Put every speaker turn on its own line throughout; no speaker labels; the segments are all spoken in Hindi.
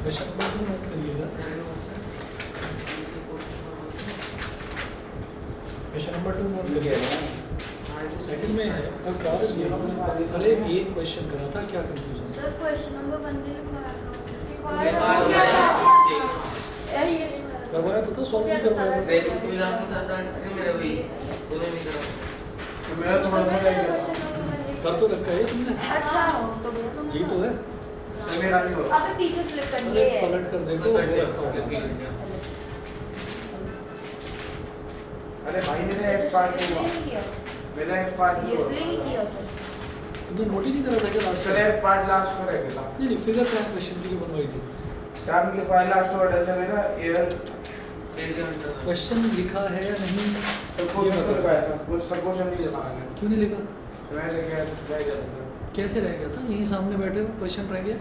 क्वेश्चन नंबर 2 नोट करिएगा। क्वेश्चन नंबर 2 नोट करिएगा। सेकंड में है अब कार इज मूविंग। अरे एक क्वेश्चन करा था, क्या कंफ्यूजन?
सर क्वेश्चन नंबर 1 ने लिखवाया
करवाया तो सॉल्व नहीं करवाया था।
मेरा तो बड़ा मजा आया।
कर तो रखा है तुमने।
अच्छा
यही तो है।
मेरा नहीं हो।
अबे पीछे फ्लिप
अरे
करिए।
पलट कर देखो वो रखा होगा।
अरे भाई मेरा एक पार्ट हुआ। मेरा एक पार्ट हुआ।
सीरियसली नहीं किया सर।
तुमने नोट ही नहीं करा था क्या लास्ट
मेरा
टाइम?
एक पार्ट लास्ट में रह गया।
नहीं फिगर क्या क्वेश्चन की जो बनवाई थी।
शाम के फाइल लास्ट ऑर्डर से मेरा एयर
क्वेश्चन लिखा है या नहीं?
तो कुछ नहीं लगाया था। कुछ क्वेश्चन नहीं लिखा मैंने।
क्यों नहीं लिखा?
मैं लेके कुछ रह गया था।
कैसे रह गया था? यहीं सामने बैठे हो क्वेश्चन रह गया।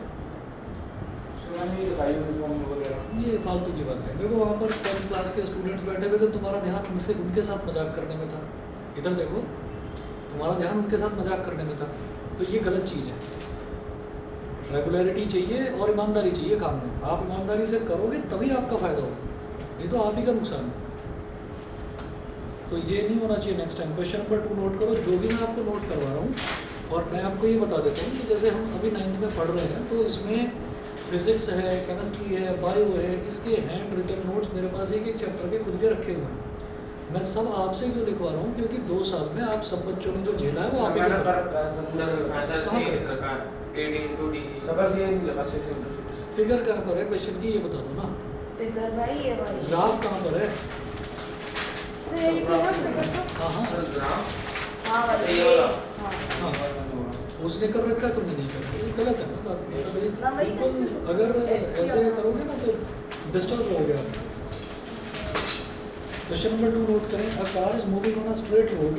मैंने नहीं लिखाई यूनिफॉर्म वगैरह।
ये फालतू की बात है। देखो वहाँ पर 10th क्लास के स्टूडेंट्स बैठे हुए थे, तुम्हारा ध्यान उनके साथ मजाक करने में था। इधर देखो, तुम्हारा ध्यान उनके साथ मजाक करने में था। तो ये गलत चीज़ है। रेगुलरिटी चाहिए और ईमानदारी चाहिए काम में। आप ईमानदारी से करोगे तभी आपका फ़ायदा होगा, नहीं तो आप ही का नुकसान है। तो ये नहीं होना चाहिए next time. Question number 2 note करो। जो भी मैं आपको नोट करवा रहा हूँ, और मैं आपको ये बता देता हूँ कि जैसे हम अभी 9th में पढ़ रहे हैं, तो इसमें फिजिक्स है, केमिस्ट्री है, बायो है, इसके हैंड रिटन नोट्स मेरे पास एक एक चैप्टर के खुद के रखे हुए हैं। मैं सब आपसे क्यों लिखवा रहा हूँ? क्योंकि 2 साल में आप सब बच्चों ने जो झेला है वो आप ही
मैंने
को
कर
पता है। सबस ये नहीं लगा 6 into 6। फिगर कहाँ पर है क्वेश्चन की, ये बता दो ना।
फिगर भाई ये वाली।
ग्राफ कहाँ पर है?
तो ये लिखिए ना फिगर तो।
हाँ हाँ
हाँ वाली।
ये वाला।
हाँ, उसने कर रखा है, तुमने नहीं करा। ये गलत है ना बात।
ना भाई,
बिल्कुल अगर ऐसे करोगे ना तो डिस्टर्ब हो गया। क्वेश्चन नंबर 2 नोट करें। A car is moving on a straight road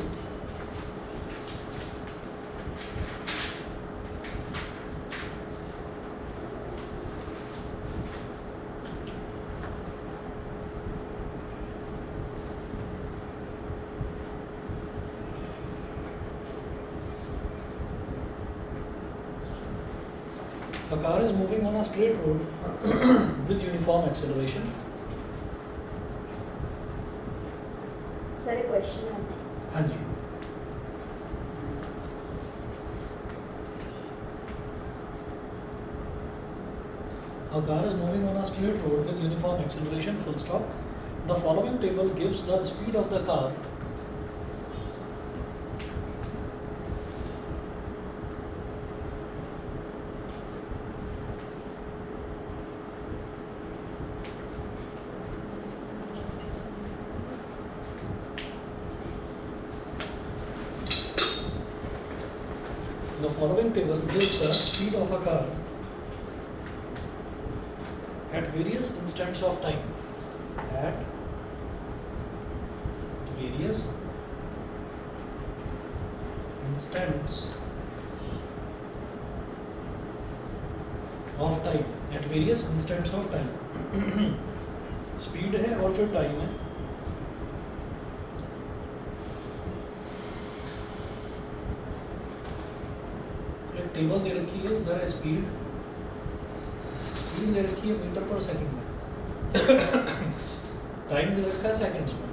A car is moving on a straight road with uniform acceleration.
सारे क्वेश्चन हैं।
हाँ जी। A car is moving on a straight road with uniform acceleration, full stop. The following table gives the speed of the car speed of a car at various instants of time. At various instants of time. At various instants of time. Speed है और फिर टाइम है। एक टेबल दे रखी है, उधर है स्पीड दे रखी है मीटर पर सेकंड में। टाइम दे रखा है सेकंड्स में।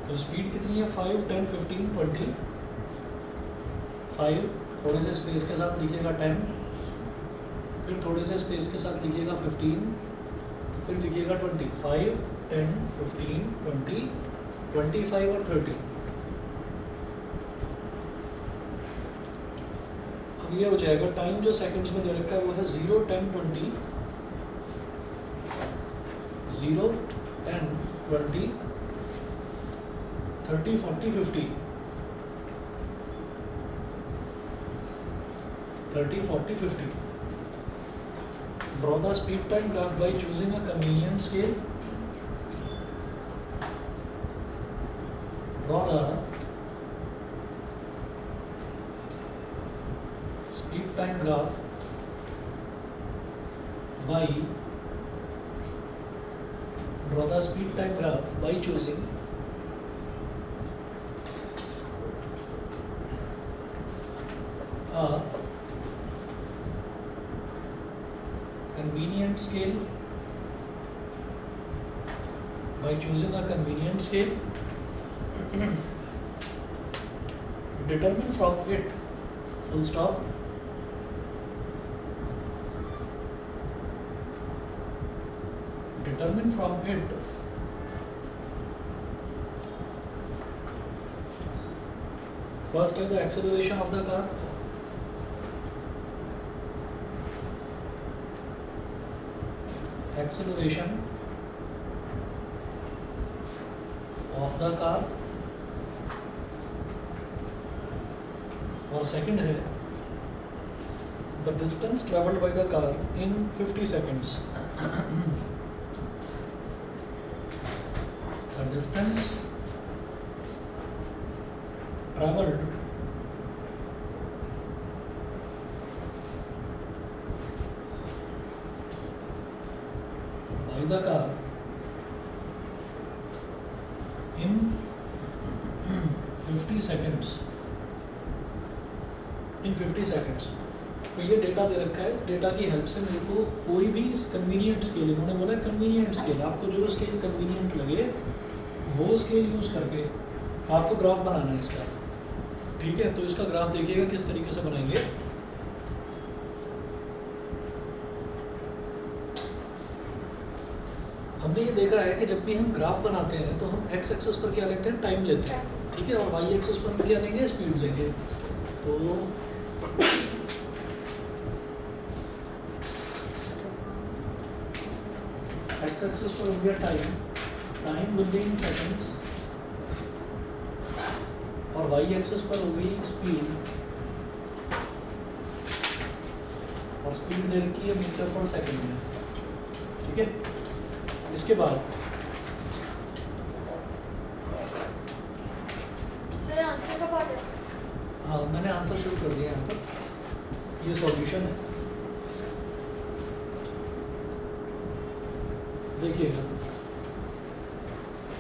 तो स्पीड कितनी है? 5, 10, 15, 20। 5 थोड़े से स्पेस के साथ लिखिएगा 10, फिर थोड़े से स्पेस के साथ लिखिएगा 15, फिर लिखिएगा 20। 5, 10, 15, 20, 25 और 30। अब ये हो जाएगा। टाइम जो सेकंड्स में दे रखा है वो है 0, 10, 20, 0, 10, 20, 30, 40, 50, 30, 40, 50. Draw the speed time graph by choosing a convenient scale. Draw the speed time graph by choosing a convenient scale. By choosing a convenient scale, determine from it, full stop, determine from it first is the acceleration of the car, acceleration of the car, और second है the distance traveled by the car in 50 seconds. The distance traveled by the car in 50 seconds. In 50 seconds. तो ये डेटा दे रखा है, इस डेटा की हेल्प से मेरे को कोई भी कन्वीनियंट स्केल, इन्होंने बोला कन्वीनियंट स्केल, आपको जो स्केल कन्वीनियंट लगे वो स्केल यूज़ करके आपको ग्राफ बनाना है इसका, ठीक है। तो इसका ग्राफ देखिएगा किस तरीके से बनाएंगे। हमने ये देखा है कि जब भी हम ग्राफ बनाते हैं तो हम एक्स एक्सिस पर क्या लेते हैं, टाइम लेते हैं, ठीक है, और वाई एक्सिस पर क्या लेंगे, स्पीड लेंगे। तो एक्स एक्सिस पर हो गया time, time will be in seconds, और वाई एक्सिस पर हो गई स्पीड, और स्पीड दे रखी है मीटर पर सेकंड में, ठीक है। इसके बाद
आंसर का पार्ट है।
हाँ, मैंने आंसर शुरू कर दिया यहाँ पर, ये सॉल्यूशन है, देखिएगा।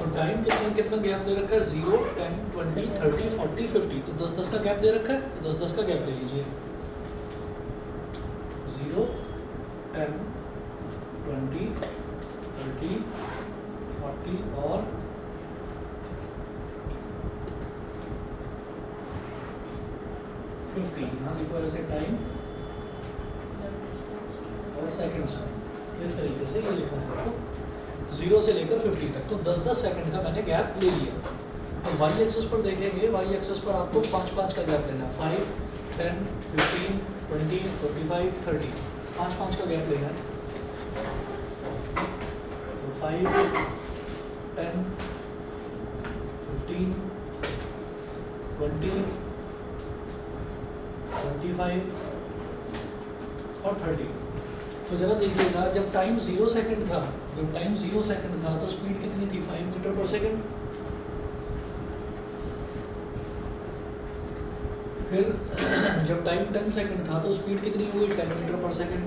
और टाइम कितना गैप दे रखा है, 0, 10, 20, 30, 40, 50, तो 10-10 का गैप दे रखा है, तो 10-10 का गैप ले लीजिए। 0, 10, 20, 30, 40 और 50, यहाँ लिखो ऐसे टाइम और सेकंड्स, इस तरीके से ये लिखना है आपको 0 से लेकर 50 तक, तो 10-10 सेकंड का मैंने गैप ले लिया। तो वाई एक्सिस पर देखेंगे, वाई एक्सिस पर आपको 5-5 का गैप लेना है, 5, 10, 15, 20, 25, 30, 5-5 का गैप लेना है। तो 5, 10, 15, 20, 25 और 30। तो जरा देखिएगा, जब टाइम 0 सेकंड था, तो स्पीड कितनी थी, 5 मीटर पर सेकंड। फिर जब टाइम 10 सेकंड था तो स्पीड कितनी हुई, 10 मीटर पर सेकंड।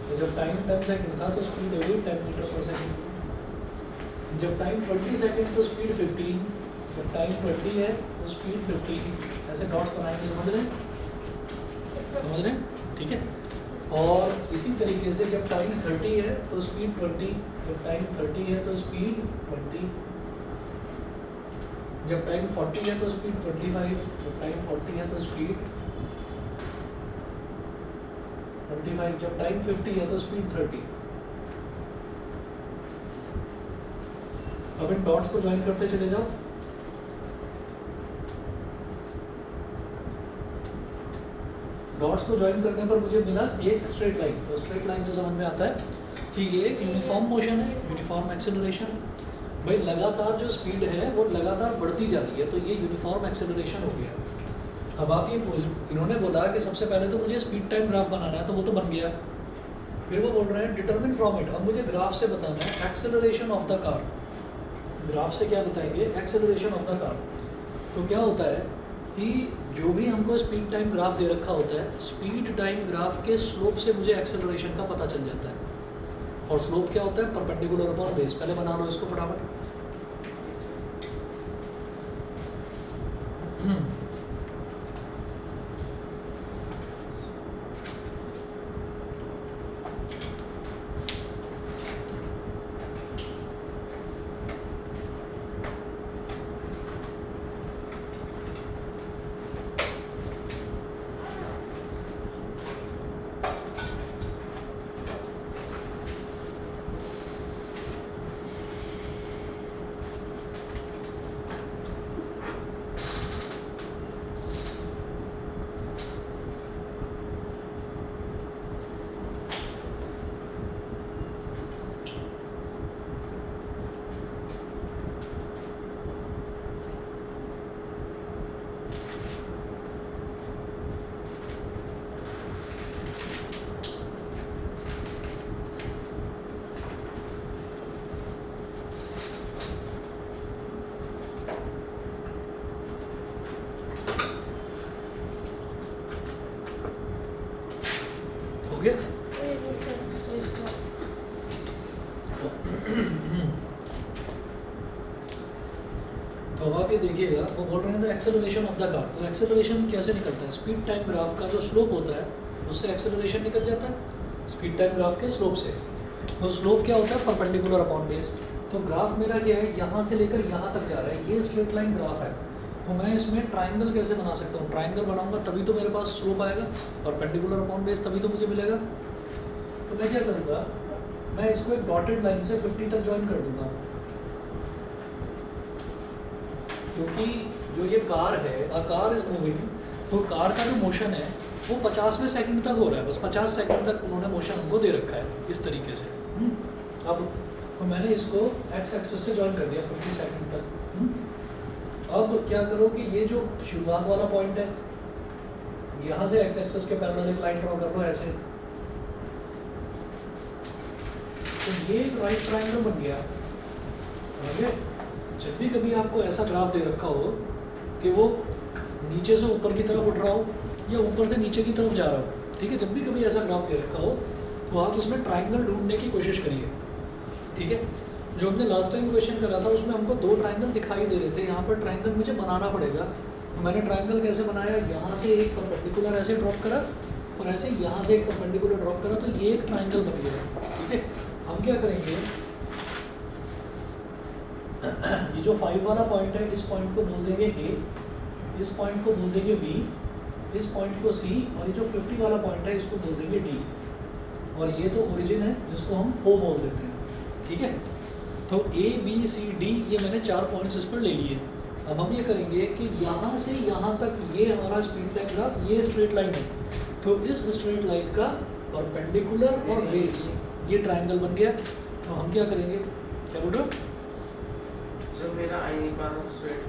तो जब टाइम 10 सेकंड था तो स्पीड हुई 10 मीटर पर सेकंड। जब टाइम 20 सेकंड तो स्पीड 15, जब टाइम 20 है तो स्पीड 15। ऐसे डॉट्स बनाएंगे, समझ रहे हैं, ठीक है। और इसी तरीके से जब टाइम 30 है तो स्पीड 20, जब टाइम 30 है तो स्पीड 20, जब टाइम 40 है तो स्पीड 25, जब टाइम 40 है तो स्पीड 25, जब टाइम 50 है तो स्पीड 30। अब इन डॉट्स को ज्वाइन करते चले जाओ। डॉट्स को ज्वाइन करने पर मुझे मिला एक स्ट्रेट लाइन। तो स्ट्रेट लाइन से समझ में आता है कि ये एक यूनिफॉर्म मोशन है, यूनिफॉर्म एक्सेलरेशन है। भाई लगातार जो स्पीड है वो लगातार बढ़ती जा रही है, तो ये यूनिफॉर्म एक्सेलरेशन हो गया। अब आप ये इन्होंने बोला कि सबसे पहले तो मुझे स्पीड टाइम ग्राफ बनाना है, तो वो तो बन गया। फिर वो बोल रहे हैं डिटरमिन फ्रॉम इट, अब मुझे ग्राफ से बताना है acceleration of the car. Graph से क्या बताएंगे, एक्सेलरेशन ऑफ द कार। तो क्या होता है कि जो भी हमको स्पीड टाइम ग्राफ दे रखा होता है, स्पीड टाइम ग्राफ के स्लोप से मुझे एक्सेलरेशन का पता चल जाता है। और स्लोप क्या होता है, परपेंडिकुलर अपॉन बेस। पहले बना लो इसको फटाफट। हो गया? तो अब आप ये देखिएगा, वो बोल रहे हैं the acceleration of the car. तो एक्सेलरेशन कैसे निकलता है? स्पीड टाइम ग्राफ का जो स्लोप होता है उससे एक्सेलरेशन निकल जाता है, स्पीड टाइम ग्राफ के स्लोप से। तो स्लोप क्या होता है? Perpendicular upon base. तो ग्राफ मेरा क्या है, यहाँ से लेकर यहाँ तक जा रहा है, ये स्ट्रेट लाइन ग्राफ है। तो मैं इसमें ट्राइंगल कैसे बना सकता हूँ? ट्राइंगल बनाऊंगा तभी तो मेरे पास स्लोप आएगा, परपेंडिकुलर अपॉन बेस, तभी तो मुझे मिलेगा। तो मैं क्या करूँगा, मैं इसको एक डॉटेड लाइन से 50 तक ज्वाइन कर दूंगा, क्योंकि जो ये कार है, अ कार इज मूविंग, तो कार का जो मोशन है वो 50वें सेकंड तक हो रहा है, बस 50 सेकंड तक उन्होंने मोशन हमको दे रखा है इस तरीके से। अब तो मैंने इसको एक्स एक्सिस से ज्वाइन कर दिया 50 सेकंड तक। अब क्या करो कि ये जो शुरुआत वाला पॉइंट है, यहाँ से एक्स एक्सिस के पैरेलल एक लाइन ड्रॉ कर लो ऐसे। तो ये एक राइट ट्रायंगल बन गया। समझे? जब भी कभी आपको ऐसा ग्राफ दे रखा हो कि वो नीचे से ऊपर की तरफ उठ रहा हो या ऊपर से नीचे की तरफ जा रहा हो, ठीक है, जब भी कभी ऐसा ग्राफ दे रखा हो तो आप उसमें ट्रायंगल ढूंढने की कोशिश करिए। ठीक है, जो हमने लास्ट टाइम क्वेश्चन करा था उसमें हमको 2 ट्रायंगल दिखाई दे रहे थे, यहाँ पर ट्रायंगल मुझे बनाना पड़ेगा। तो मैंने ट्रायंगल कैसे बनाया, यहाँ से एक परपेंडिकुलर ऐसे ड्रॉप करा और ऐसे यहाँ से एक परपेंडिकुलर ड्रॉप करा, तो ये एक ट्रायंगल बन गया। ठीक है, हम क्या करेंगे, ये जो 5 वाला पॉइंट है इस पॉइंट को बोल देंगे ए, इस पॉइंट को बोल देंगे बी, इस पॉइंट को सी, और ये जो 50 वाला पॉइंट है इसको बोल देंगे डी, और ये तो ओरिजिन है जिसको हम ओ बोल देते हैं। ठीक है, तो ए बी सी डी ये मैंने 4 पॉइंट्स इस पर ले लिए। अब हम ये करेंगे कि यहाँ से यहाँ तक ये हमारा स्पीड टाइम ग्राफ, ये स्ट्रेट लाइन है, तो इस स्ट्रेट लाइन का परपेंडिकुलर और बेस ये ट्रायंगल बन गया। तो हम क्या करेंगे, क्या बोल रहे हो?
जब मेरा आई नहीं पा रहा स्ट्रेट,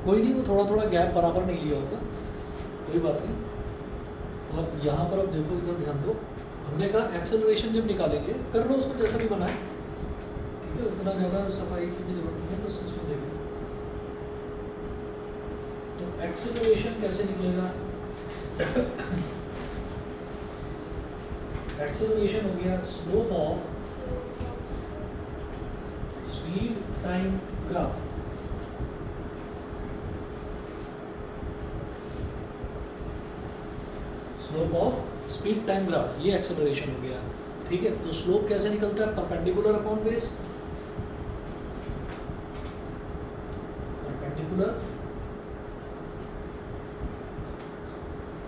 कोई नहीं, वो थोड़ा थोड़ा गैप बराबर नहीं लिया होगा, कोई बात नहीं। अब यहाँ पर अब देखो, इधर ध्यान दो, हमने कहा एक्सेलरेशन जब निकालेंगे, कर लो उसको जैसा भी बनाए, ठीक है, उतना ज़्यादा सफाई की भी जरूरत नहीं है, बस इसको देखो। तो एक्सेलरेशन कैसे निकलेगा? एक्सेलरेशन हो गया slope of speed time graph. Slope of speed time graph, ये एक्सेलरेशन हो गया। ठीक है, तो स्लोप कैसे निकलता है? Perpendicular upon base, perpendicular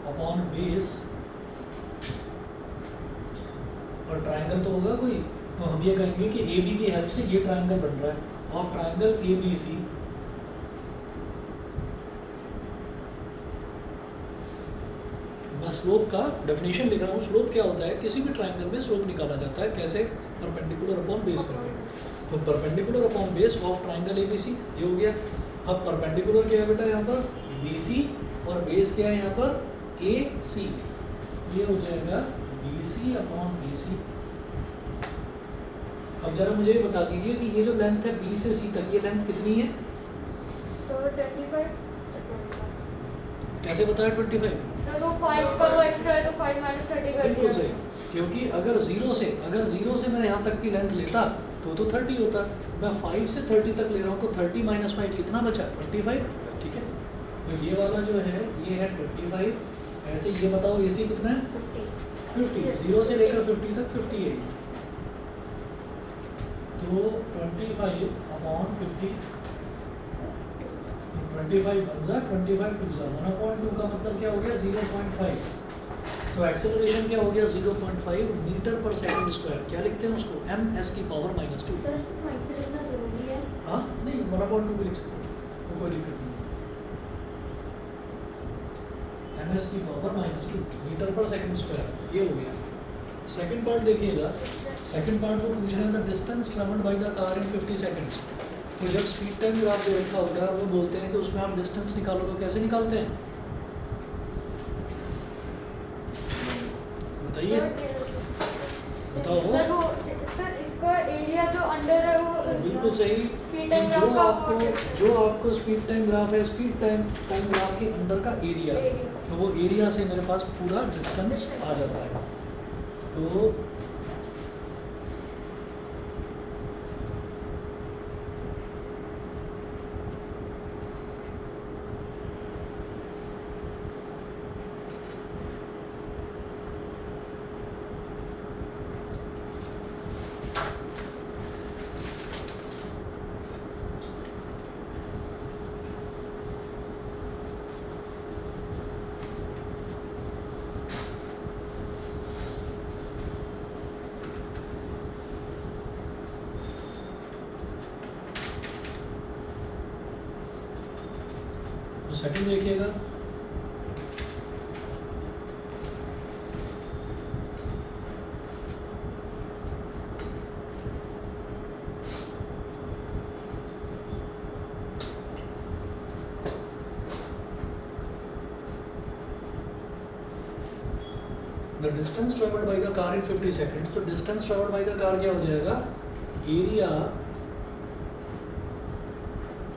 upon base, और ट्रायंगल तो होगा कोई, तो हम ये कहेंगे कि ए बी की हेल्प से ये ट्रायंगल बन रहा है, of triangle A B C. मैं स्लोप का डेफिनेशन लिख रहा हूँ। स्लोप क्या होता है? किसी भी ट्रायंगल में स्लोप निकाला जाता है, कैसे? परपेंडिकुलर अपॉन बेस करके। तो perpendicular upon base of triangle A B C, ये हो गया। अब परपेंडिकुलर क्या है बेटा यहाँ पर? बी सी, और बेस क्या है यहाँ पर? ए सी, ये हो जाएगा बी सी अपॉन ए सी। अब जरा मुझे बता दीजिए कि ये जो लेंथ है बी से सी तक, ये लेंथ कितनी है?
तो 25।
कैसे बताया 25?
सर वो 5 करो एक्स्ट्रा है तो 5 - 30 कर
बिल्कुल
दिया।
सही, क्योंकि अगर जीरो से मैं यहाँ तक की लेंथ लेता तो 30 होता। मैं 5 से 30 तक ले रहा हूँ, तो 30 - 5 कितना बचा? 25। ठीक है, तो ये वाला जो है ये है 25। ऐसे ये बताओ ए सी कितना है? 50। 0 से लेकर 50 तक 50 है, तो 25 अपॉन 50, 25 बन जा, 25 टू जा 1/2 का मतलब क्या हो गया? 0.5। तो एक्सेलरेशन क्या हो गया? 0.5 मीटर पर सेकंड स्क्वायर। क्या लिखते हैं उसको? ms की पावर -2।
सर माइक पे लिखना जरूरी है।
हाँ नहीं, 1/2 भी लिख सकते हो, वो कोई दिक्कत नहीं। ms की पावर -2 मीटर पर सेकंड स्क्वायर, ये हो गया। सेकंड पार्ट देखिएगा, सेकंड पार्ट को पूछ रहे हैं the distance travelled by the car in 50 seconds. तो जब स्पीड टाइम ग्राफ दे रखा होता है और वो बोलते हैं कि उसमें आप डिस्टेंस निकालो, तो कैसे निकालते हैं बताइए? बताओ।
सर वो सर इसका एरिया जो अंडर है वो
बिल्कुल सही।
स्पीड टाइम ग्राफ का
जो आपको स्पीड टाइम ग्राफ है, स्पीड टाइम ग्राफ के अंडर का एरिया, तो वो एरिया से मेरे पास पूरा डिस्टेंस आ जाता है। तो सेकंड देखिएगा, the distance travelled by the car in 50 seconds. तो distance travelled by the car क्या हो जाएगा, area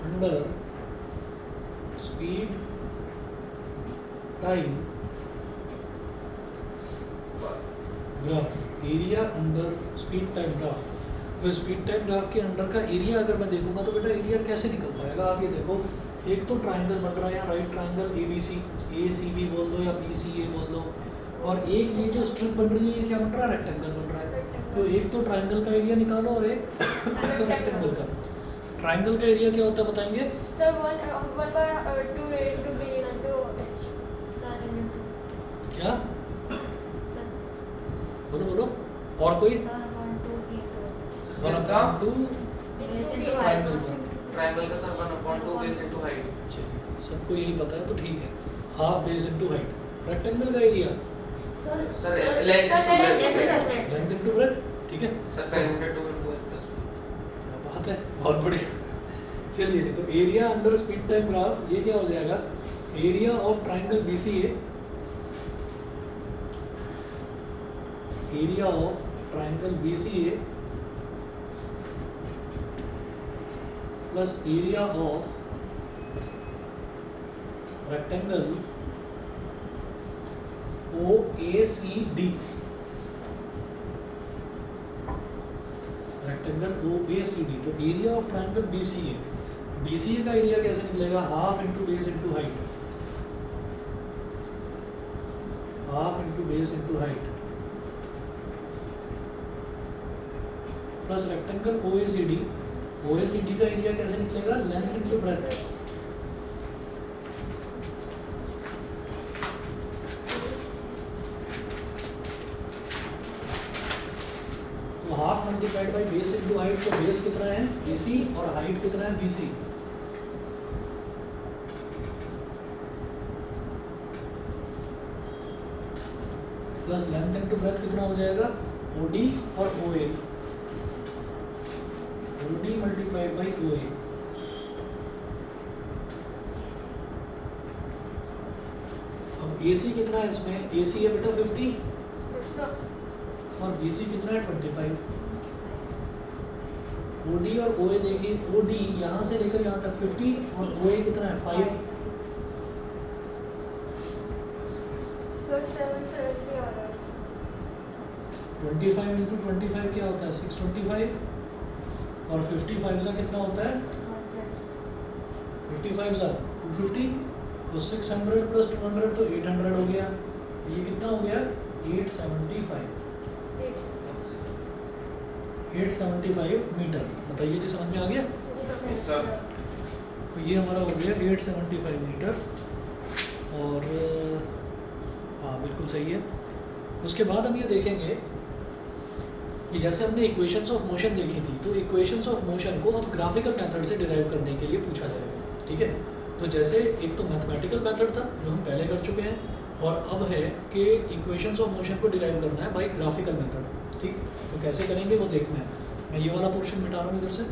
under speed time graph, area under speed time graph. तो स्पीड टाइम ग्राफ के अंडर का एरिया अगर मैं देखूंगा तो बेटा एरिया कैसे निकल पाएगा, आप ये देखो, एक तो ट्राइंगल बन रहा है यहाँ, right triangle A B C, A C B बोल दो या बी सी ए बोल दो, और एक ये जो स्ट्रिप बन रही है ये क्या बन रहा है, रेक्टेंगल बन रहा है। तो एक तो ट्राइंगल का एरिया निकालो और एक रेक्टेंगल का। ट्राइंगल का एरिया क्या होता है बताएंगे?
Sir 1/2 a into b into h।
क्या बोलो बोलो, और कोई? 1/2 ट्राइंगल का,
ट्रायंगल का सर 1/2 बेस इनटू हाइट।
चलिए सबको यही पता है तो ठीक है, half base into height. Rectangle का area
sir length
length into breadth, ठीक है,
sir perimeter 2 into h plus
क्या बात है, बहुत बढ़िया। चलिए जी, तो area under speed time graph ये क्या हो जाएगा, area of triangle BCA, area of triangle BCA plus area of rectangle OACD, rectangle OACD। तो एरिया ऑफ ट्राइंगल BCA का एरिया कैसे निकलेगा, half into base into height, half into base into height plus rectangle OACD का एरिया कैसे निकलेगा, लेंथ इंटू ब्रेथ, तो half multiplied by base into height. तो बेस कितना है AC और हाइट कितना है BC, plus length into breath कितना हो जाएगा, OD और OA, OD multiplied by OA। अब AC कितना है इसमें, AC है बेटा 50 और BC कितना है 25। OD और OA देखिए, OD यहाँ से लेकर यहाँ तक 50 और OA कितना है 5।
सर 770 आ रहा है।
25 इंटू 25 क्या होता है 625 और 55 का कितना होता है 55 का 250, तो 600 प्लस 200 तो 800 हो गया। ये कितना हो गया 875 मीटर। बताइए जी, समझ में आ गया?
सर
तो ये हमारा हो गया 875 मीटर, और हाँ बिल्कुल सही है। उसके बाद हम ये देखेंगे कि जैसे हमने इक्वेशंस ऑफ मोशन देखी थी, तो इक्वेशंस ऑफ मोशन को अब ग्राफिकल मेथड से डिराइव करने के लिए पूछा जाएगा, ठीक है। तो जैसे एक तो मैथमेटिकल मेथड था जो हम पहले कर चुके हैं, और अब है कि इक्वेशंस ऑफ मोशन को डिराइव करना है बाय ग्राफिकल मेथड, ठीक। तो कैसे करेंगे वो देखना है। मैं ये वाला पोर्शन मिटा रहा हूँ इधर से।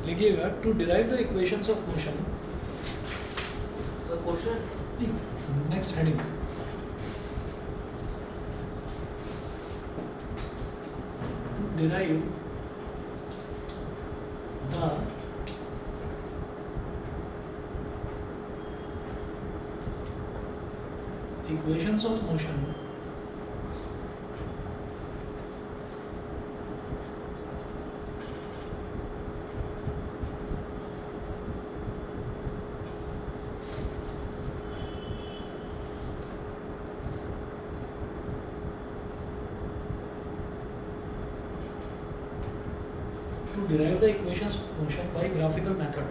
लिखिएगा, to derive the equations of motion.
Question
next heading, derive the equations of motion to derive the equations of motion by graphical method।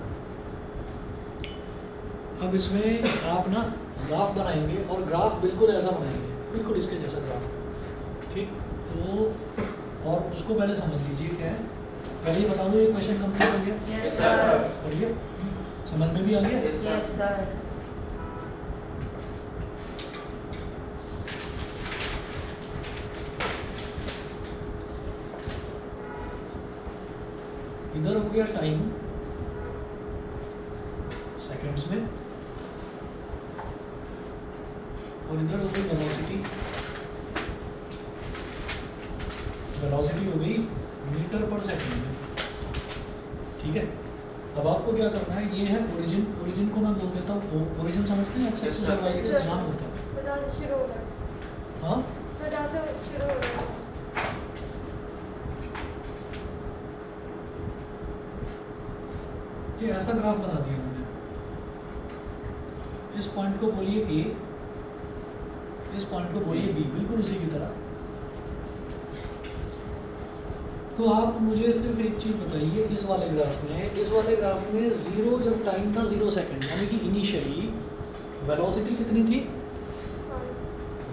अब इसमें आप ना ग्राफ बनाएंगे और ग्राफ बिल्कुल ऐसा बनाएंगे, बिल्कुल इसके जैसा ग्राफ, ठीक। तो और उसको पहले समझ लीजिए क्या है। पहले ही बता दो ये क्वेश्चन कंप्लीट हो गया?
Yes sir.
हो गया? समझ में भी आ गया?
Yes sir.
इधर हो गया टाइम सेकंड्स में और इधर हो गई वेलोसिटी, वेलोसिटी हो गई मीटर पर सेकंड में, ठीक है। अब आपको क्या करना है, ये है ओरिजिन, ओरिजिन को मैं बोल देता हूँ, ओरिजिन समझते हैं, एक्स एक्सिस और वाई एक्सिस यहाँ होता है।
सदा से शुरू हो गया।
हाँ
सदा से शुरू हो गया।
ये ऐसा ग्राफ बना दिया मैंने, इस पॉइंट को बोलिए ए, इस पॉइंट को बोलिए बी, बिल्कुल उसी की तरह। तो आप मुझे सिर्फ एक चीज़ बताइए, इस वाले ग्राफ में, इस वाले ग्राफ में जीरो जब टाइम था 0 सेकंड, यानी कि इनिशियली वेलोसिटी कितनी थी?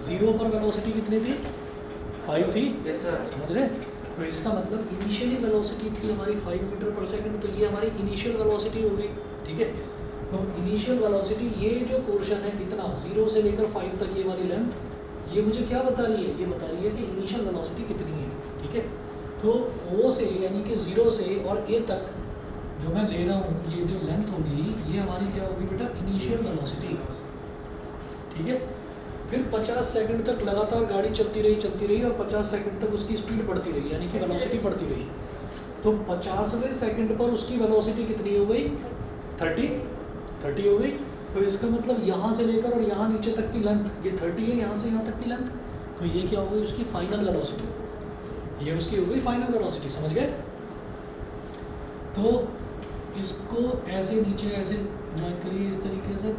जीरो पर वेलोसिटी कितनी थी? 5 थी।
Yes sir.
समझ रहे? तो इसका मतलब इनिशियली वेलोसिटी थी हमारी 5 मीटर पर सेकंड, तो ये हमारी इनिशियल वेलोसिटी हो गई, ठीक है। तो इनिशियल वेलोसिटी, ये जो पोर्शन है इतना 0 से लेकर 5 तक, ये वाली लेंथ, ये मुझे क्या बता रही है? ये बता रही है कि इनिशियल वेलोसिटी कितनी है, ठीक है। तो O से यानी कि 0 से और A तक जो मैं ले रहा हूँ, ये जो लेंथ होगी, ये हमारी क्या होगी बेटा? इनिशियल वेलोसिटी, ठीक है। फिर 50 सेकंड तक लगातार गाड़ी चलती रही और 50 सेकंड तक उसकी स्पीड बढ़ती रही, यानी कि वेलोसिटी बढ़ती रही। तो 50वें सेकंड पर उसकी वेलोसिटी कितनी हो गई? 30 हो गई। तो इसका मतलब यहाँ से लेकर और यहाँ नीचे तक की लेंथ, ये 30 है, यहाँ से यहाँ तक की लेंथ, तो ये क्या हो गई? उसकी फाइनल वेलोसिटी, ये उसकी हो गई फाइनल वेलोसिटी, समझ गए? तो इसको ऐसे नीचे ऐसे ज्वाइन करिए इस तरीके से,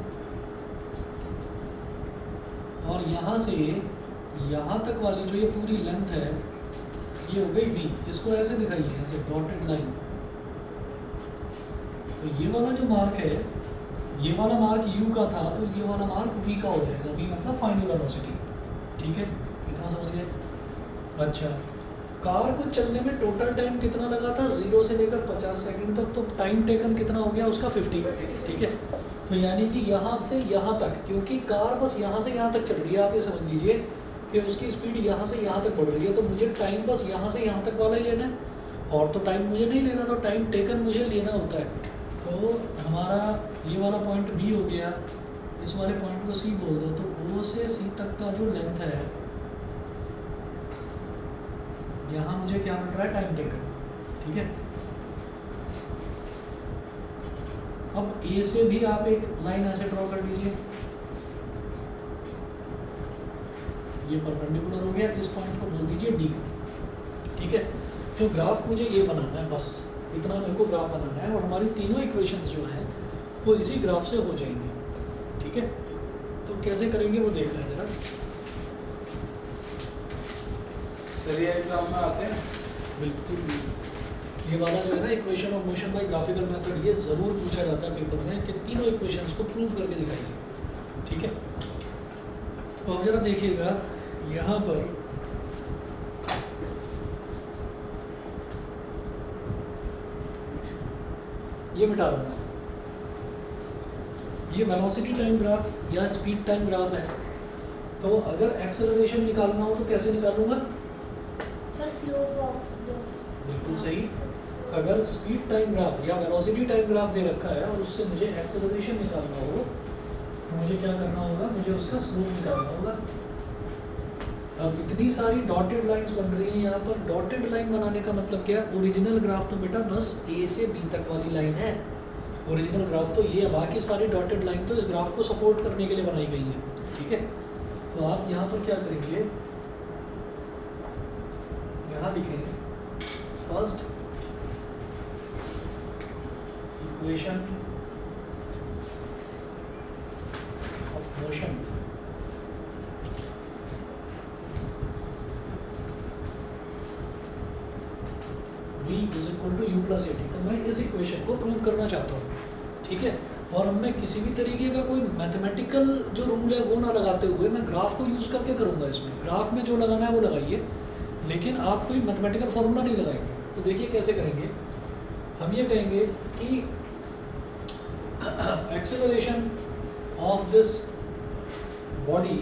और यहाँ से यहाँ तक वाली जो ये पूरी लेंथ है, ये हो गई v। इसको ऐसे दिखाइए, ऐसे डॉटेड लाइन। तो ये वाला जो मार्क है, ये वाला मार्क u का था, तो ये वाला मार्क v का हो जाएगा। v मतलब फाइनल वेलोसिटी, ठीक है। इतना समझ गए? अच्छा, कार को चलने में टोटल टाइम कितना लगा था? 0 से लेकर 50 सेकंड तक, तो टाइम टेकन कितना हो गया उसका? 50, ठीक है। तो यानी कि यहाँ से यहाँ तक, क्योंकि कार बस यहाँ से यहाँ तक चल रही है, आप ये समझ लीजिए कि उसकी स्पीड यहाँ से यहाँ तक बढ़ रही है, तो मुझे टाइम बस यहाँ से यहाँ तक वाला ही लेना है, और तो टाइम मुझे नहीं लेना, तो टाइम टेकन मुझे लेना होता है। तो हमारा ये वाला पॉइंट B हो गया, इस वाले पॉइंट को C बोल दो, तो O से C तक का जो लेंथ है, यहाँ मुझे क्या मिल रहा है? टाइम टेकन, ठीक है। अब A से भी आप एक लाइन ऐसे ड्रॉ कर लीजिए, ये परपेंडिकुलर हो गया, इस पॉइंट को बोल दीजिए D, ठीक है। तो ग्राफ मुझे ये बनाना है, बस इतना मेरे को ग्राफ बनाना है, और हमारी तीनों इक्वेशंस जो हैं वो इसी ग्राफ से हो जाएंगे, ठीक है। तो कैसे करेंगे वो देख लें जरा।
चलिए एग्जाम में आते हैं।
बिल्कुल, ये वाला जो है ना equation of motion by graphical method, ये ज़रूर पूछा जाता है पेपर में कि तीनों इक्वेशंस को प्रूव करके दिखाइए, ठीक है। तो अब जरा देखिएगा यहाँ पर, ये मिटा रहा हूँ, ये वेलोसिटी टाइम ग्राफ या स्पीड टाइम ग्राफ है। तो अगर एक्सेलरेशन निकालना हो तो कैसे निकालूंगा? बिल्कुल सही। अगर स्पीड टाइम ग्राफ या वेलोसिटी टाइम ग्राफ दे रखा है और उससे मुझे एक्सेलरेशन निकालना हो, मुझे क्या करना होगा, मुझे उसका स्लोप निकालना होगा। अब इतनी सारी डॉटेड लाइंस बन रही हैं यहाँ पर। डॉटेड लाइन बनाने का मतलब क्या है, ओरिजिनल ग्राफ तो बेटा बस ए से बी तक वाली लाइन है, ओरिजिनल ग्राफ तो ये है, बाकी सारी डॉटेड लाइन तो इस ग्राफ को सपोर्ट करने के लिए बनाई गई है, ठीक है। तो आप यहाँ पर क्या करेंगे, यहाँ लिखेंगे first equation of motion v is equal to u plus a t. तो मैं इस इक्वेशन को प्रूव करना चाहता हूँ, ठीक है। और अब मैं किसी भी तरीके का कोई मैथमेटिकल जो रूल है वो ना लगाते हुए मैं ग्राफ को यूज़ करके करूँगा। इसमें ग्राफ में जो लगाना है वो लगाइए, लेकिन आप कोई मैथमेटिकल फॉर्मूला नहीं लगाएंगे। तो देखिए कैसे करेंगे, हम ये कहेंगे कि acceleration of this body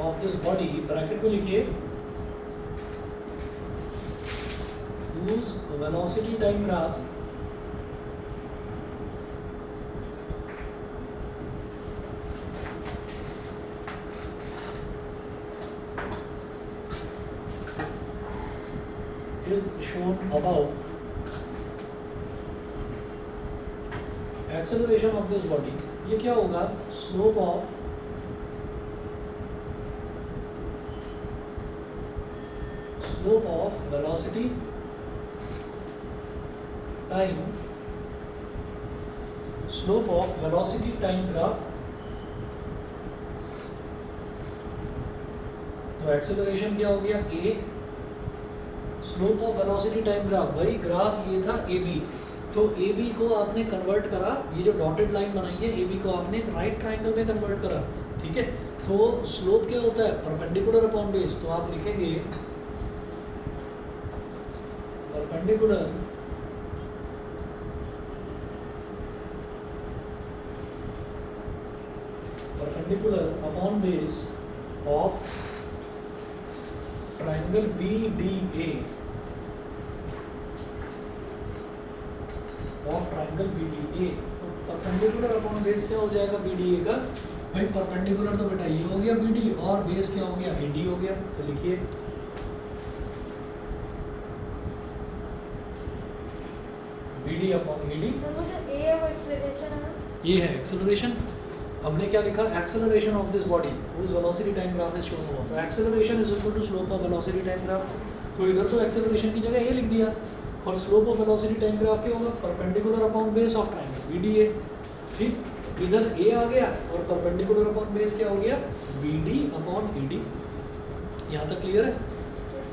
of this body, bracket में लिखिए, whose velocity time graph is shown above. Acceleration of this body, ये क्या होगा, slope of velocity time, slope of velocity time graph। तो एक्सेलरेशन क्या हो गया a, slope of velocity time graph, भाई ग्राफ ये था ए बी, तो ए बी को आपने कन्वर्ट करा, ये जो डॉटेड लाइन बनाई है ए बी को आपने एक राइट ट्राइंगल में कन्वर्ट करा, ठीक है। तो स्लोप क्या होता है, परपेंडिकुलर अपॉन बेस। तो आप लिखेंगे perpendicular upon base of triangle BDA, of triangle BDA। तो perpendicular upon base क्या हो जाएगा BDA का, भाई perpendicular तो बेटा ये हो गया BD और बेस क्या हो गया AD हो गया। तो लिखिए BD अपॉन AD, ये है एक्सेलरेशन। हमने क्या लिखा, acceleration of this body whose velocity time graph is shown above। तो acceleration is equal to slope of velocity time graph. तो इधर तो एक्सेलरेशन की जगह ए लिख दिया, और slope of velocity time graph क्या होगा, perpendicular upon base of triangle BDA, ठीक। इधर ए आ गया और परपेंडिकुलर अपॉन बेस क्या हो गया BD अपॉन AD। यहाँ तक क्लियर है।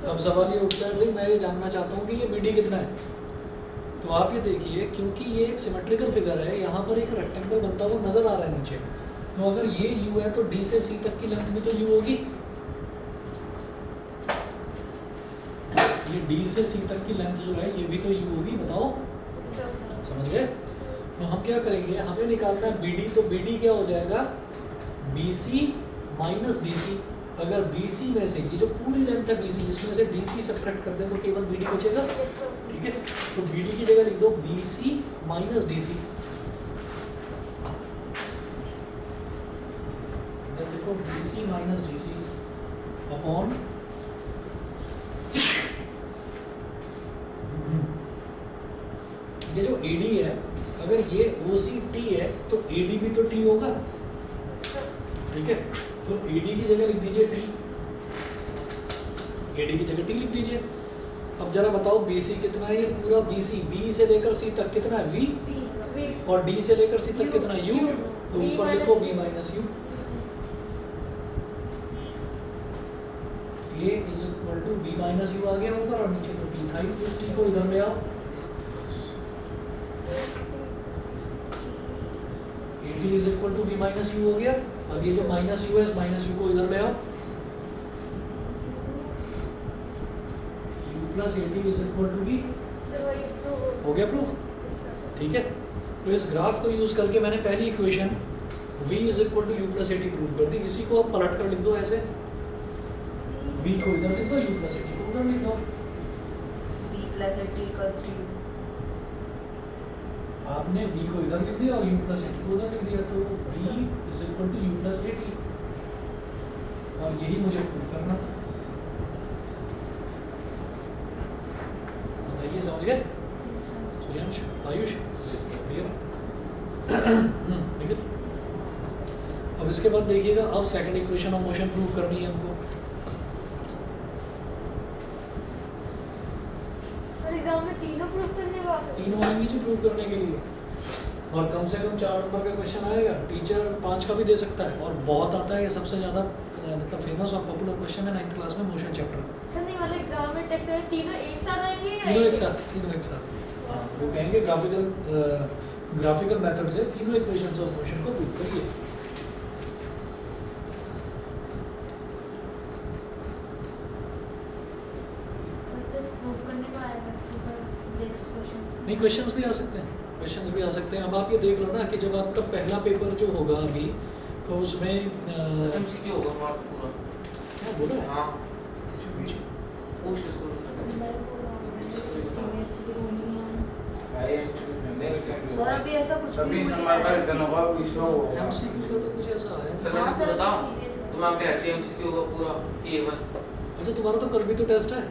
अब सवाल ये उठता है, भाई मैं ये जानना चाहता हूँ कि ये BD कितना है। तो आप ये देखिए, क्योंकि ये एक सिमेट्रिकल फिगर है, यहाँ पर एक रेक्टेंगल बनता हुआ नजर आ रहा है नीचे। तो अगर ये u है तो d से c तक की लेंथ भी तो u होगी, ये d से c तक की लेंथ जो है ये भी तो u होगी। बताओ, समझ गए। तो हम क्या करेंगे, हमें निकालना है BD। तो BD क्या हो जाएगा, BC माइनस DC। अगर BC में से ये जो पूरी लेंथ है BC, इसमें से DC सब्ट्रैक्ट कर दें तो केवल BD बचेगा, ठीक है। तो BD की जगह लिख दो BC माइनस DC। इधर देखो BC माइनस DC अपॉन ये जो AD है, अगर ये OCT है तो AD भी तो T होगा, ठीक है। तो AD की जगह लिख दीजिए T, AD की जगह T लिख दीजिए। अब जरा बताओ BC कितना है, ये पूरा BC, B से लेकर C तक कितना है V, और D से लेकर C तक कितना है U। तो ऊपर लिखो V minus U। A is equal to V minus U आ गया ऊपर, और नीचे तो T था ही। उस T को इधर ले आओ, AD is equal to V minus U हो गया। अब ये जो माइनस U है, इस माइनस U को इधर ले आओ, plus AD is equal to V। हो गया प्रूफ, ठीक है। तो इस ग्राफ को यूज करके मैंने पहली equation V is equal to U plus AD prove कर दी। इसी को अब पलट कर लिख दो ऐसे, v को इधर लिख दो, u प्लस टी को उधर लिख दो।
v plus t equals to
आपने v को इधर लिख दिया और u प्लस टी को उधर लिख दिया, तो v is equal to u plus t, और यही मुझे प्रूव करना था। बताइए, समझ गए? सूर्यांश, आयुष, क्लियर? देखिए, अब इसके बाद देखिएगा, अब second equation of motion prove करनी है हमको।
और एग्जाम में तीनों प्रूफ करने को आते हैं?
तीनों आएंगी जो प्रूव करने के लिए, और कम से कम 4 नंबर का क्वेश्चन आएगा। टीचर 5 का भी दे सकता है, और बहुत आता है, सबसे ज़्यादा मतलब फेमस और पॉपुलर क्वेश्चन है 9th क्लास में मोशन चैप्टर का।
सर नहीं, मतलब एग्जाम में टेस्ट में तीनों एक साथ आएंगे या
तीनों एक साथ, तीनों एक साथ। हाँ, वो कहेंगे ग्राफिकल मेथड से तीनों इक्वेशंस ऑफ मोशन को प्रूव करिए।
सिर्फ प्रूफ करने को आएगा, नेक्स्ट क्वेश्चंस
नहीं, क्वेश्चंस भी आ सकते हैं, क्वेश्चंस भी आ सकते हैं। अब आप ये देख लो ना कि जब आपका पहला पेपर जो होगा अभी, तो उसमें
एमसीक्यू होगा हमारा तो पूरा।
क्या बोला है?
हाँ पोस्ट इसको भाई एमसीक्यू नहीं क्या
सर अभी ऐसा कुछ
सभी
भी
हमारे पास रिटर्न होगा इसमें होगा।
एमसीक्यू का तो कुछ ऐसा है।
सर
हाँ,
मैं
सर,
बताऊं
serious है।
तुम्हारा क्या एमसीक्यू होगा पूरा A1।
अच्छा, तुम्हारा तो कल भी तो टेस्ट है,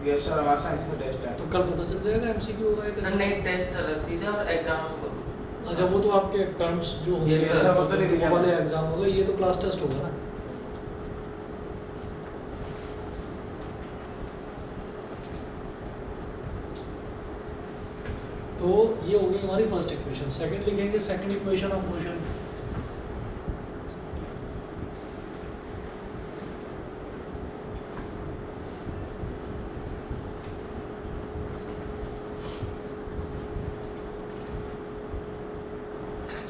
यस सर, हमारा साइंस का टेस्ट है।
तो कल पता चल जाएगा एमसीक्यू होगा या
सर
कैसे।
नहीं, टेस्ट अलग चीज है और एग्जाम को।
अच्छा, वो तो आपके टर्म्स जो होंगे,
Yes, sir, वो तो नहीं
वो वाले
दिया।
एग्जाम होगा, ये तो क्लास टेस्ट होगा ना। तो ये हो गई हमारी फर्स्ट इक्वेशन। सेकंड लिखेंगे, second equation of motion.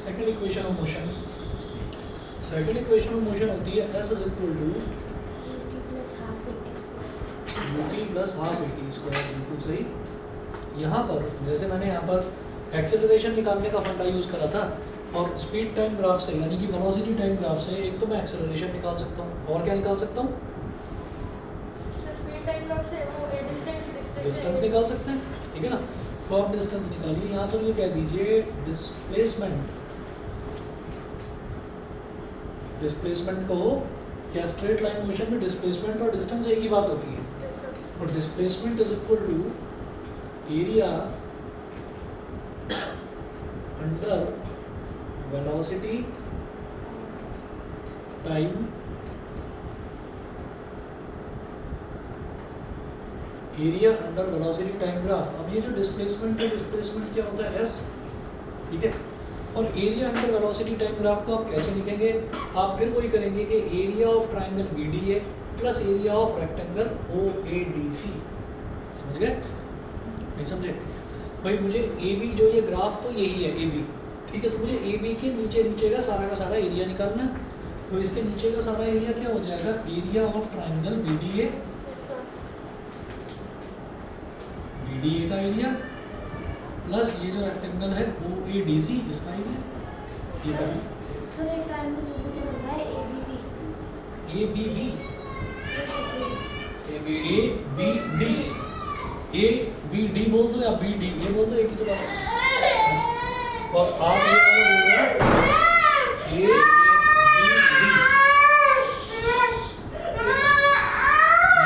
Second equation of motion, second equation of motion होती है s is equal to ut plus half at square. बिल्कुल सही। यहाँ पर जैसे मैंने यहाँ पर एक्सेलरेशन निकालने का फंडा यूज़ करा था, और स्पीड टाइम ग्राफ से यानी कि वेलोसिटी टाइम ग्राफ से एक तो मैं एक्सेलरेशन निकाल सकता हूँ, और क्या निकाल सकता हूँ?
स्पीड टाइम लॉस से वो
डिस्टेंस निकाल सकते हैं, ठीक है ना। तो आप डिस्टेंस निकालिए। यहाँ पर ये कह दीजिए डिस्प्लेसमेंट, डिस्प्लेसमेंट को, क्या स्ट्रेट लाइन मोशन में डिस्प्लेसमेंट और डिस्टेंस एक ही बात होती है, और displacement is equal to area under velocity time area under velocity time graph. अब ये जो डिस्प्लेसमेंट है, डिस्प्लेसमेंट क्या होता है? s, ठीक है। और area under velocity time graph को आप कैसे लिखेंगे? आप फिर वही करेंगे कि area of triangle BDA plus area of rectangle OADC। समझ गए? नहीं समझे? भाई मुझे AB जो ये ग्राफ तो यही है AB, ठीक है। तो मुझे AB के नीचे का सारा एरिया निकालना है। तो इसके नीचे का सारा एरिया क्या हो जाएगा? एरिया ऑफ ट्राइंगल BDA का एरिया प्लस ये जो रेक्टेंगल है OADC इसका एरिया। ये करें
सर एक ट्रायंगल भी तो बनता है ABB
ABB ABD बोल दो या BD, ये बोल दो, एक ही तो बात है। और आप ये वाला बोल रहे हैं ABD, ये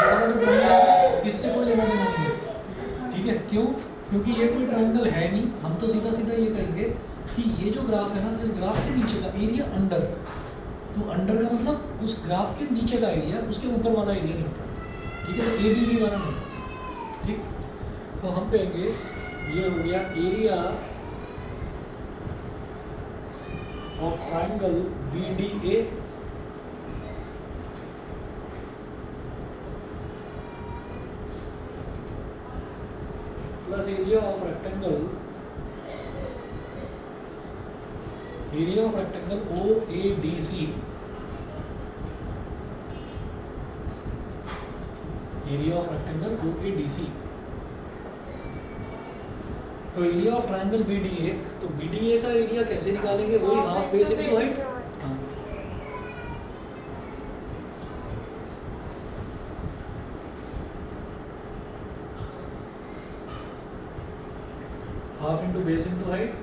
वाला जो ट्रायंगल है इससे कोई लेना देना नहीं है, ठीक है। क्यों? क्योंकि ये कोई ट्रायंगल है नहीं। हम तो सीधा सीधा ये कहेंगे कि ये जो ग्राफ है ना, इस ग्राफ के नीचे का एरिया अंडर, तो अंडर का मतलब उस ग्राफ के नीचे का एरिया, उसके ऊपर वाला एरिया नहीं होता, ठीक है। तो ABB वाला नहीं, ठीक। तो हम कहेंगे ये हो गया area of triangle BDA plus area of rectangle OADC, area of rectangle OADC। तो एरिया ऑफ ट्रायंगल BDA, तो BDA का एरिया कैसे निकालेंगे? वही half base into height. Half into base into height,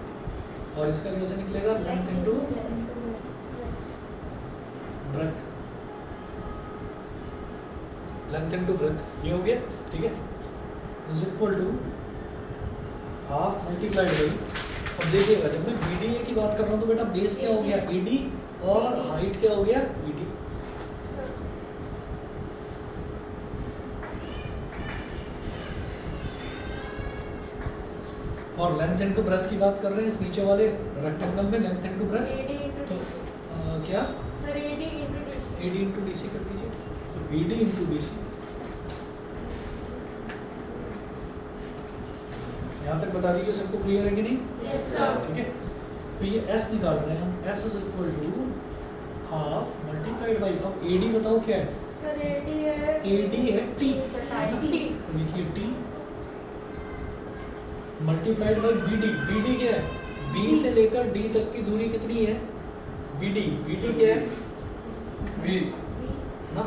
और इसका कैसे निकलेगा length into breadth, length into breadth, ये हो गया ठीक है, is equal to half multiplied by, अब देखिएगा जब मैं BDA की बात कर रहा हूँ तो बेटा बेस क्या हो गया AD और हाइट क्या हो गया BD। और लेंथ इनटू ब्रेथ की बात कर रहे हैं इस नीचे वाले रेक्टेंगल में, length into breath,
AD into
तो
DC.
क्या
Sir, AD into DC.
AD into DC कर दीजिए, तो AD इंटू DC। यहाँ तक बता दीजिए सबको क्लियर है कि नहीं?
Yes, sir.
ठीक है, तो ये S निकाल रहे हैं हम, S is equal to half multiplied by, अब AD बताओ क्या है?
Sir, AD है
AD है T,
T.
तो लिखिए T multiplied by BD, BD क्या है? B से लेकर D तक की दूरी कितनी है? BD, BD क्या है?
V
ना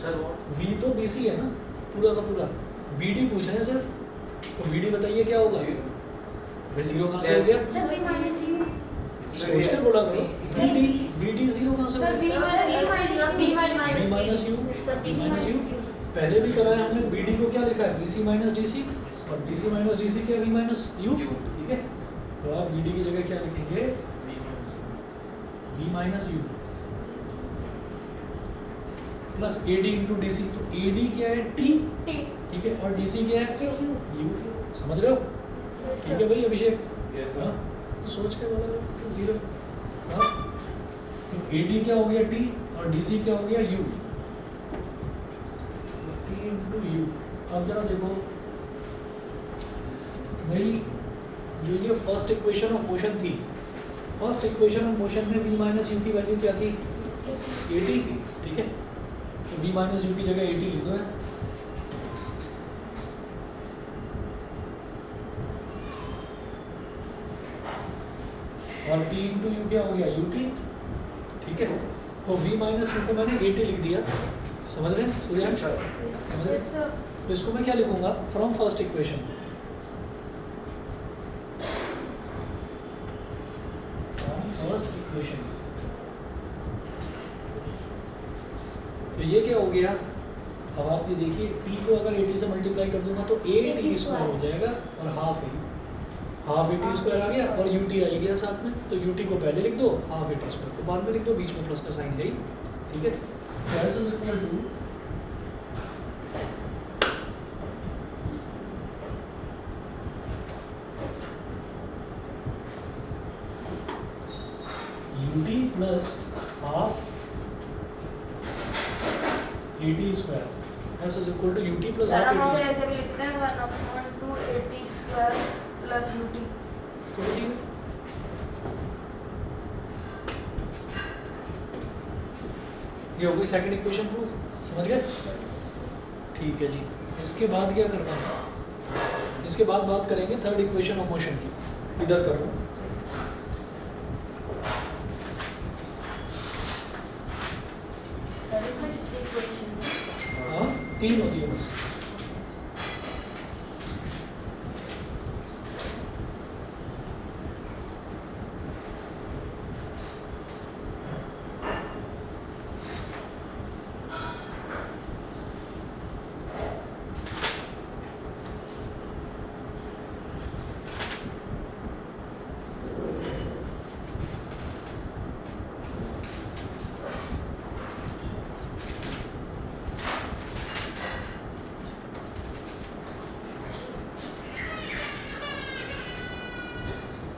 सर व्हाट
V तो BC है ना पूरा का पूरा, BD पूछ रहे हैं सर, तो BD बताइए क्या होगा? भाई जीरो कहाँ से हो गया?
Sir, V minus U.
सोच कर बोला करो, BD जीरो कहाँ से हो
Sir,
गया?
V minus
B minus U, B minus U, पहले भी कराया हमने, BD को क्या लिखा है? BC माइनस DC, और BC माइनस DC क्या? V minus U,
U.
ठीक है, तो आप BD की जगह क्या लिखेंगे? V minus U plus AD into DC, तो AD क्या है? T,
T.
ठीक है, और DC क्या है?
U.
U, समझ रहे हो? ठीक है भाई अभिषेक,
यस
हाँ,
सर
तो सोच के बोला जीरो, हाँ, तो AD क्या हो गया? T, और DC क्या हो गया? U, T into U। अब जरा देखो भाई, जो ये फर्स्ट इक्वेशन ऑफ मोशन थी, फर्स्ट इक्वेशन ऑफ मोशन में V माइनस यू की वैल्यू क्या थी? 80 थी, ठीक है, तो V माइनस यू की जगह 80 लिख दो है। और T इंटू यू क्या हो गया? UT, ठीक है, तो V माइनस यू को मैंने 80 लिख दिया, समझ रहे हैं सूर्यांश? समझ रहे
Yes,
हैं?
sir.
तो इसको मैं क्या लिखूंगा? From first equation, first equation, तो ये क्या हो गया? अब आप ये देखिए, T को अगर 80 से मल्टीप्लाई कर दूंगा तो 8T स्क्वायर हो जाएगा, और हाफ 80 स्क्वायर आ गया, और UT आ गया साथ में, तो UT को पहले लिख दो, हाफ 80 स्क्वायर को बाद में लिख दो, बीच में प्लस का साइन है ही, ठीक है, तो S is equal to UT plus half 80 square, S is equal to UT plus
sir
half
हम
80
उसे
स्क्वायर,
ऐसे भी लिखते हैं 1/280 स्क्वायर प्लस UT।
तो ठीक है, ये हो गई सेकंड इक्वेशन प्रूफ, समझ गए? ठीक है जी, इसके बाद क्या करना है? इसके बाद बात करेंगे थर्ड इक्वेशन ऑफ मोशन की, इधर कर रहा हूँ। हाँ, 3 होती है बस।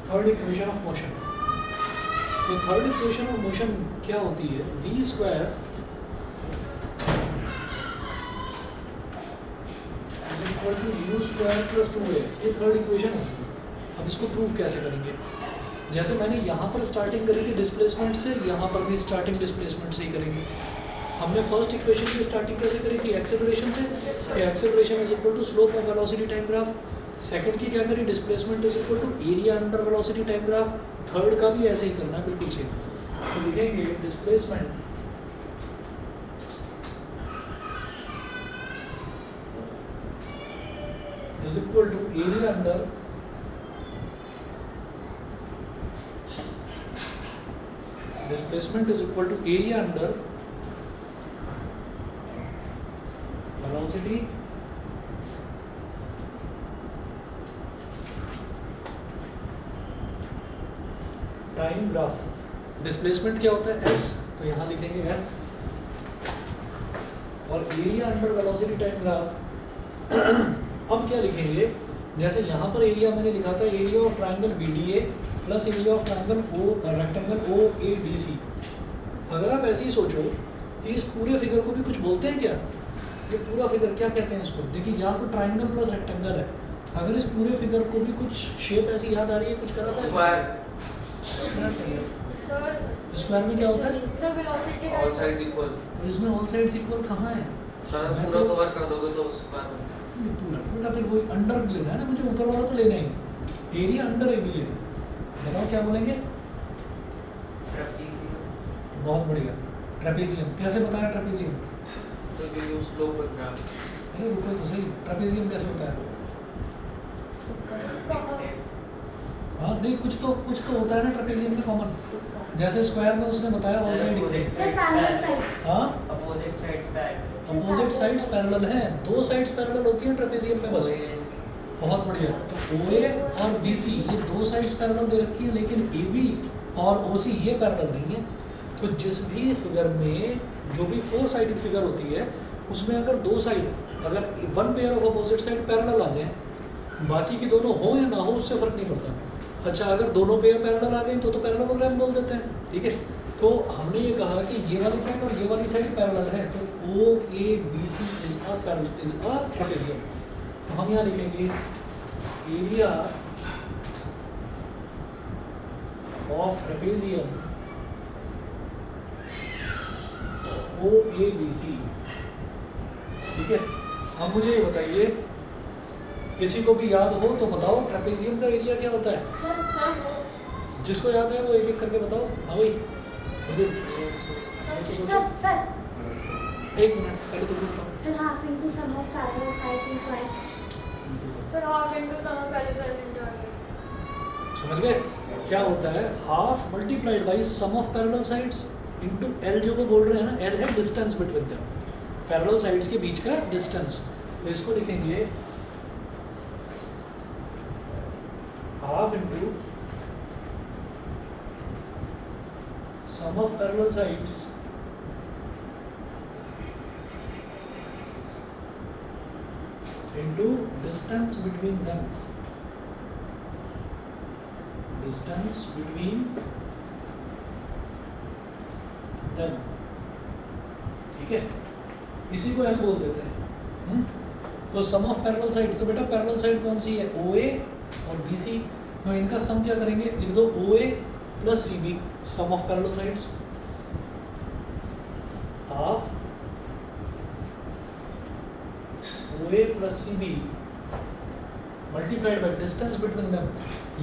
थर्ड इक्वेशन ऑफ मोशन, तो थर्ड इक्वेशन ऑफ मोशन क्या होती है? V square is equal to U square plus 2x, ये थर्ड इक्वेशन होती है। अब इसको प्रूव कैसे करेंगे? जैसे मैंने यहाँ पर स्टार्टिंग करी थी डिस्प्लेसमेंट से, यहाँ पर भी स्टार्टिंग डिस्प्लेसमेंट से ही करेंगे। हमने फर्स्ट इक्वेशन की स्टार्टिंग कैसे करी थी? एक्सेलरेशन से, acceleration is equal to slope of velocity time graph. Second की क्या करी? Displacement is equal to area under velocity time graph. Third का भी ऐसे ही करना है, बिल्कुल सेम। तो लिखेंगे displacement is equal to area under displacement is equal to area under velocity time graph. Displacement क्या होता है? एस, तो यहाँ लिखेंगे एस, और area under velocity time graph. अब क्या लिखेंगे? जैसे यहाँ पर एरिया मैंने लिखा था area of triangle BDA plus area of triangle rectangle OADC। अगर आप ऐसे ही सोचो कि इस पूरे फिगर को भी कुछ बोलते हैं क्या? ये पूरा फिगर क्या कहते हैं इसको? देखिए यहाँ तो ट्रायंगल प्लस रेक्टेंगल है, अगर इस पूरे फिगर को भी कुछ शेप ऐसी याद आ रही है, कुछ करा था
स्क्वायर।
स्क्वायर कैसे?
सर
स्क्वायर में क्या होता है?
Sir velocity
all sides equal.
तो इसमें ऑल साइड्स इक्वल कहाँ है?
सर
मैं
पूरा
तो-
कवर कर दोगे तो स्क्वायर बन जाएगा।
ये पूरा पूरा फिर वही अंडर लेना है ना, मुझे ऊपर वाला तो लेना ही नहीं, एरिया अंडर AB लेना है। बताओ क्या बोलेंगे? बहुत बढ़िया, ट्रेपेजियम। कैसे बताया ट्रेपेजियम?
तो ये स्लोप बन रहा है।
अरे रुको तो सही, ट्रेपेजियम कैसे बताया? हाँ नहीं, कुछ तो होता है ना ट्रेपेजियम में कॉमन। जैसे स्क्वायर में उसने बताया all side equal.
Sir parallel sides.
हाँ,
opposite sides parallel.
Opposite sides parallel हैं, दो साइड्स पैरेलल होती हैं ट्रेपेजियम में बस। बहुत बढ़िया। तो OA और BC ये दो साइड्स पैरेलल दे रखी है, लेकिन AB और OC ये पैरेलल नहीं है। तो जिस भी फिगर में जो भी 4 साइडेड फिगर होती है उसमें अगर दो साइड, अगर one pair of opposite side parallel आ जाए, बाकी की दोनों हो या ना हो उससे फर्क नहीं पड़ता। अच्छा, अगर दोनों पेयर पैरेलल आ गई तो पैरेललोग्राम बोल देते हैं, ठीक है। तो हमने ये कहा कि ये वाली साइड और ये वाली साइड पैरेलल है, तो OABC इज अ ट्रेपेजियम। तो हम यहाँ लिखेंगे एरिया ऑफ ट्रेपेजियम OABC, ठीक है। अब मुझे ये बताइए, किसी को भी याद हो तो बताओ ट्रेपेजियम का एरिया क्या होता है?
सर
जिसको याद है वो एक एक करके बताओ। हाँ भाई, तो सोचो।
सर
एक मिनट पहले तो बताओ।
Sir half into sum of parallel sides into I।
Sir half into sum of parallel into
समझ गए क्या होता है? Half multiplied by sum of parallel sides into L, जो वो बोल रहे हैं ना, L है distance between them, parallel sides के बीच का डिस्टेंस। तो इसको लिखेंगे half into sum of parallel sides into distance between them, distance between them, ठीक है। इसी को L बोल देते हैं। तो सम ऑफ पैरेलल साइड्स, तो बेटा पैरेलल साइड कौन सी है? OA और BC। तो इनका सम क्या करेंगे? लिख दो OA plus CB, sum of parallel sides, half OA plus CB multiplied by distance between them.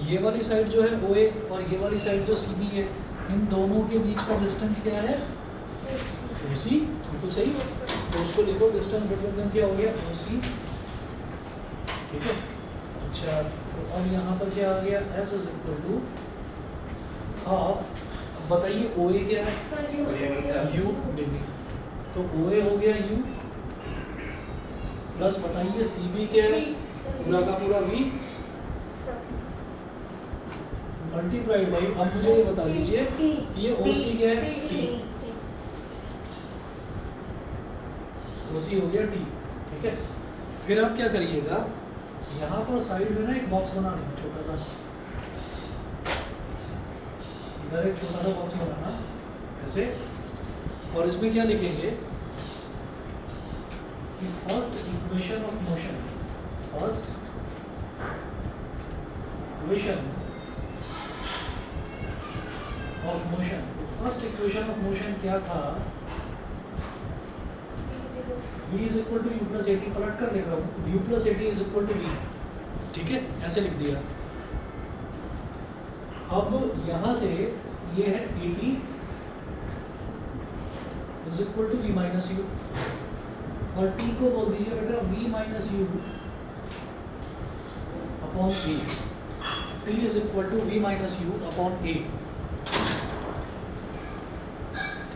ये वाली साइड जो है OA और ये वाली साइड जो CB है, इन दोनों के बीच का डिस्टेंस क्या है? OC, बिल्कुल सही। तो उसको लिखो, डिस्टेंस बिटवीन देम क्या हो गया? OC, ठीक है। अच्छा, तो अब यहाँ पर क्या आ गया? S is equal to half. अब बताइए OA क्या है?
सर
U डिग्री, तो OA हो गया U प्लस बताइए CB क्या है? पूरा का पूरा V मल्टीप्लाइड बाई, अब मुझे ये बता दीजिए ये OC क्या है? T, OC हो गया T, ठीक है। फिर आप क्या करिएगा, यहाँ पर साइड में ना एक बॉक्स बना देना छोटा सा, इधर एक छोटा सा बॉक्स बनाना ऐसे, और इसमें क्या लिखेंगे? First equation of motion, first equation of motion. First equation of motion क्या था? V is equal to U plus AT, पलट कर लिख रहा हूँ, U plus AT is equal to V, ठीक है, ऐसे लिख दिया। अब यहाँ से ये है AT is equal to V minus U, और T को बोल दीजिए बेटा V minus U upon A। T is equal to V minus U upon A,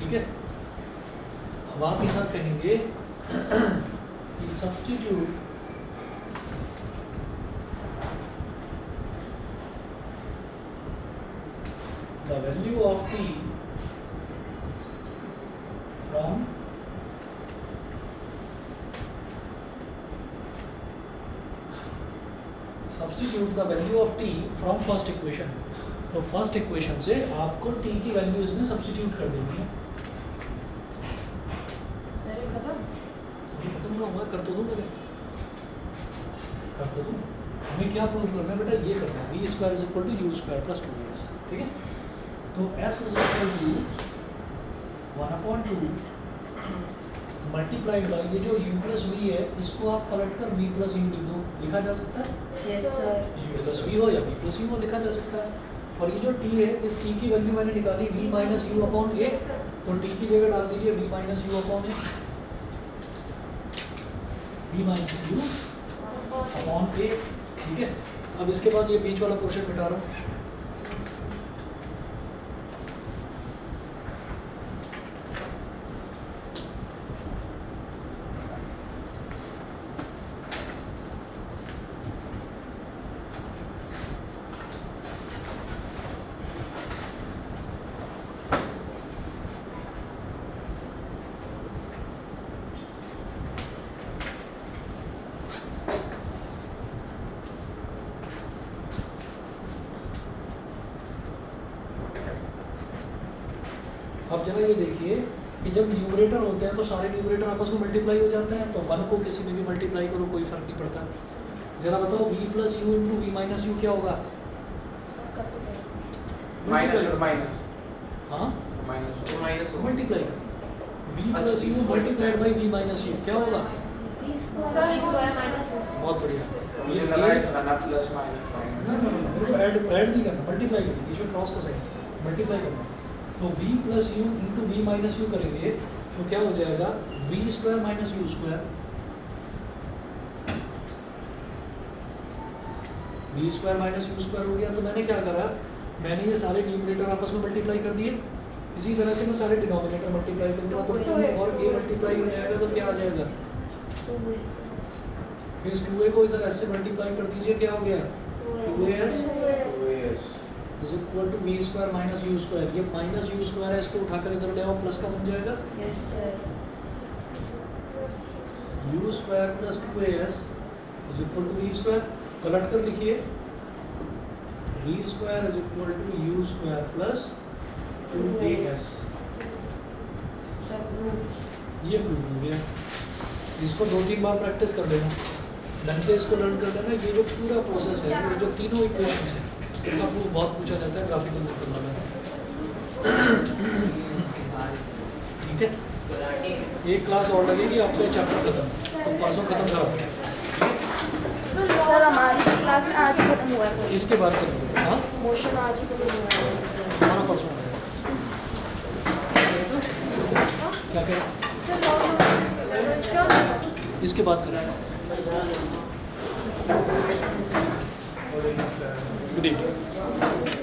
ठीक है। अब आप यहाँ कहेंगे कि substitute the value of t from substitute the value of t from first equation. तो फर्स्ट इक्वेशन से आपको t की वैल्यू इसमें सब्स्टिट्यूट कर देनी है।
सर ये खत्म
ये खत्म ना हुआ, कर तो दूँ मेरे, कर तो दूँ। हमें क्या प्रूव करना है बेटा, ये करना है v square is equal to u square plus 2s, ठीक है। तो s is equal to 1/2 multiplied by ये जो u प्लस वी है, इसको आप पलट कर v प्लस यू लिख दो, लिखा जा सकता है।
Yes sir
u plus v हो या v प्लस यू हो, लिखा जा सकता है। और ये जो t है, इस t की वैल्यू मैंने निकाली v minus U upon A, तो t की जगह डाल दीजिए v minus U upon A, v minus U upon A, ठीक है। अब इसके बाद ये बीच वाला पोर्शन मिटा रहा हूँ। अब जरा ये देखिए कि जब न्यूमरेटर होते हैं तो सारे न्यूमरेटर आपस में मल्टीप्लाई हो जाते हैं, तो 1 को किसी में भी मल्टीप्लाई करो कोई फर्क नहीं पड़ता। जरा बताओ v plus u into v minus u क्या होगा?
माइनस और माइनस,
हाँ
माइनस
तो माइनस होगा।
Multiply v plus u multiplied by v minus u क्या होगा? बहुत बढ़िया।
ये लगाए करना प्लस माइनस माइनस,
ऐड नहीं करना, मल्टीप्लाई करना, बीच में क्रॉस का साइन मल्टीप्लाई करना। तो v plus u into v minus u करेंगे तो क्या हो जाएगा? v square minus u square, v square minus u square हो गया। तो मैंने क्या करा, मैंने ये सारे न्यूमरेटर आपस में मल्टीप्लाई कर दिए, इसी तरह से मैं सारे डिनोमिनेटर मल्टीप्लाई करूँगा तो 2 और a मल्टीप्लाई हो जाएगा तो क्या आ जाएगा? फिर इस 2a को इधर ऐसे मल्टीप्लाई कर दीजिए, क्या हो गया? 2as is equal to v square minus u square. ये माइनस यू स्क्वायर है, इसको उठाकर इधर ले आओ, प्लस का बन जाएगा
yes sir
u square plus 2as is equal to v square. पलट कर लिखिए v square is equal to u square plus 2as।
Sir proof
ये प्रूव हो गया। इसको 2-3 बार प्रैक्टिस कर लेना, ढंग से इसको लर्न कर लेना। ये जो पूरा प्रोसेस है, ये जो तीनों इक्वेशंस है, इनका प्रूफ बहुत पूछा जाता है ग्राफिकल मेथड वाला, ठीक है। एक क्लास और लगेगी आपका ये चैप्टर खत्म, तो परसों खत्म करा,
सर हमारी क्लास में आज ही खत्म हुआ है,
इसके बाद करेंगे। हाँ
मोशन आज ही खत्म हुआ है।
हमारा परसों क्या करें, इसके बाद कराएगा। Good evening.